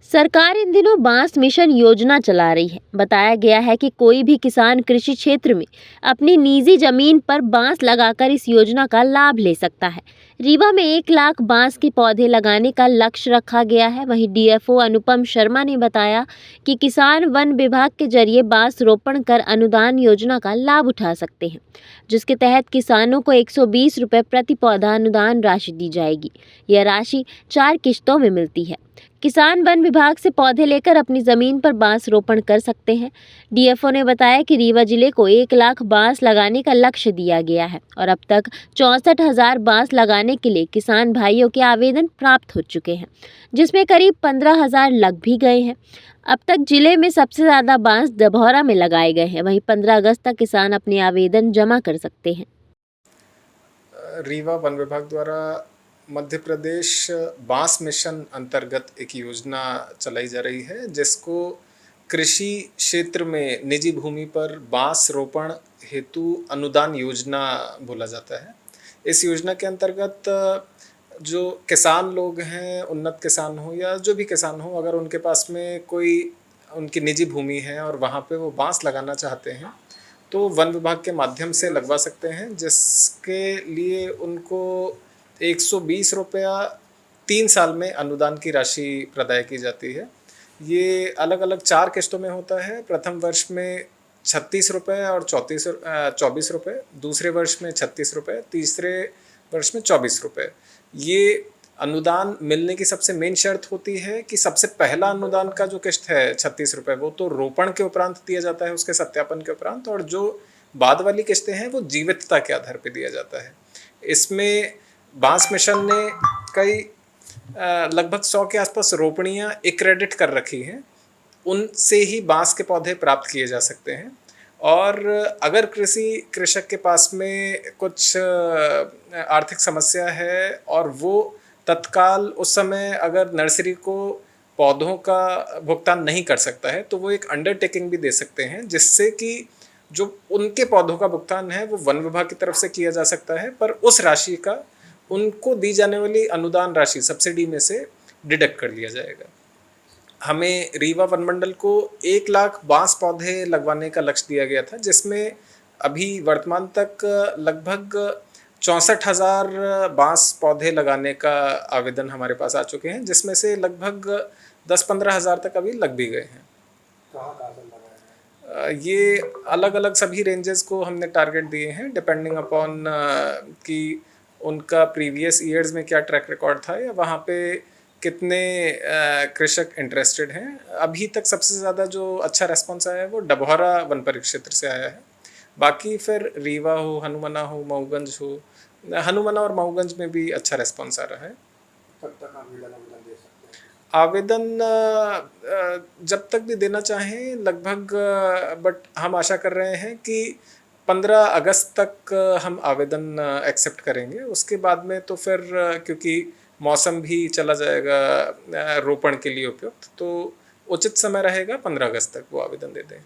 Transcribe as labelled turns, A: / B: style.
A: सरकार इन दिनों बांस मिशन योजना चला रही है। बताया गया है कि कोई भी किसान कृषि क्षेत्र में अपनी निजी जमीन पर बांस लगाकर इस योजना का लाभ ले सकता है। रीवा में 1 लाख बांस के पौधे लगाने का लक्ष्य रखा गया है। वहीं डीएफओ अनुपम शर्मा ने बताया कि किसान वन विभाग के जरिए बांस रोपण कर अनुदान योजना का लाभ उठा सकते हैं, जिसके तहत किसानों को 120 रुपये प्रति पौधा अनुदान राशि दी जाएगी। यह राशि 4 किश्तों में मिलती है। किसान वन विभाग से पौधे लेकर अपनी जमीन पर बांस रोपण कर सकते हैं। डीएफओ ने बताया कि रीवा जिले को 1 लाख बांस लगाने का लक्ष्य दिया गया है और अब तक 64,000 बांस लगाने के लिए किसान भाइयों के आवेदन प्राप्त हो चुके हैं, जिसमें करीब 15,000 लग भी गए हैं। अब तक जिले में सबसे ज़्यादा बांस डभौरा में लगाए गए हैं। वहीं 15 अगस्त तक किसान अपने आवेदन जमा कर सकते हैं।
B: रीवा वन विभाग द्वारा मध्य प्रदेश बांस मिशन अंतर्गत एक योजना चलाई जा रही है, जिसको कृषि क्षेत्र में निजी भूमि पर बांस रोपण हेतु अनुदान योजना बोला जाता है। इस योजना के अंतर्गत जो किसान लोग हैं, उन्नत किसान हो या जो भी किसान हो, अगर उनके पास में कोई उनकी निजी भूमि है और वहाँ पे वो बांस लगाना चाहते हैं तो वन विभाग के माध्यम से लगवा सकते हैं, जिसके लिए उनको 120 रुपया 3 साल में अनुदान की राशि प्रदाय की जाती है। ये अलग अलग 4 किश्तों में होता है। प्रथम वर्ष में 36 रुपये और 24 रुपये, दूसरे वर्ष में 36 रुपये, तीसरे वर्ष में 24 रुपये। ये अनुदान मिलने की सबसे मेन शर्त होती है कि सबसे पहला अनुदान का जो किश्त है 36 रुपये, वो तो रोपण के उपरांत दिया जाता है, उसके सत्यापन के उपरांत, और जो बाद वाली किस्तें हैं वो जीवितता के आधार पर दिया जाता है। इसमें बांस मिशन ने कई लगभग 100 के आसपास रोपणियाँ एक्रेडिट कर रखी हैं, उनसे ही बांस के पौधे प्राप्त किए जा सकते हैं। और अगर कृषक के पास में कुछ आर्थिक समस्या है और वो तत्काल उस समय अगर नर्सरी को पौधों का भुगतान नहीं कर सकता है, तो वो एक अंडरटेकिंग भी दे सकते हैं, जिससे कि जो उनके पौधों का भुगतान है वो वन विभाग की तरफ से किया जा सकता है, पर उस राशि का उनको दी जाने वाली अनुदान राशि सब्सिडी में से डिडक्ट कर लिया जाएगा। हमें रीवा वन मंडल को 1 लाख बांस पौधे लगवाने का लक्ष्य दिया गया था, जिसमें अभी वर्तमान तक लगभग 64,000 बांस पौधे लगाने का आवेदन हमारे पास आ चुके हैं, जिसमें से लगभग 10-15 हज़ार तक अभी लग भी गए हैं। ये अलग अलग सभी रेंजेस को हमने टारगेट दिए हैं, डिपेंडिंग अपॉन कि उनका प्रीवियस ईयर्स में क्या ट्रैक रिकॉर्ड था या वहाँ पे कितने कृषक इंटरेस्टेड हैं। अभी तक सबसे ज़्यादा जो अच्छा रेस्पॉन्स आया है वो डभौरा वन परिक्षेत्र से आया है। बाकी फिर रीवा हो, हनुमाना हो, मऊगंज हो, हनुमाना और मऊगंज में भी अच्छा रेस्पॉन्स आ रहा है।
C: कब तक आवेदन दे सकते हैं?
B: आवेदन जब तक भी देना चाहें लगभग, बट हम आशा कर रहे हैं कि 15 अगस्त तक हम आवेदन एक्सेप्ट करेंगे। उसके बाद में तो फिर क्योंकि मौसम भी चला जाएगा रोपण के लिए उपयुक्त, तो उचित समय रहेगा 15 अगस्त तक वो आवेदन दे दें।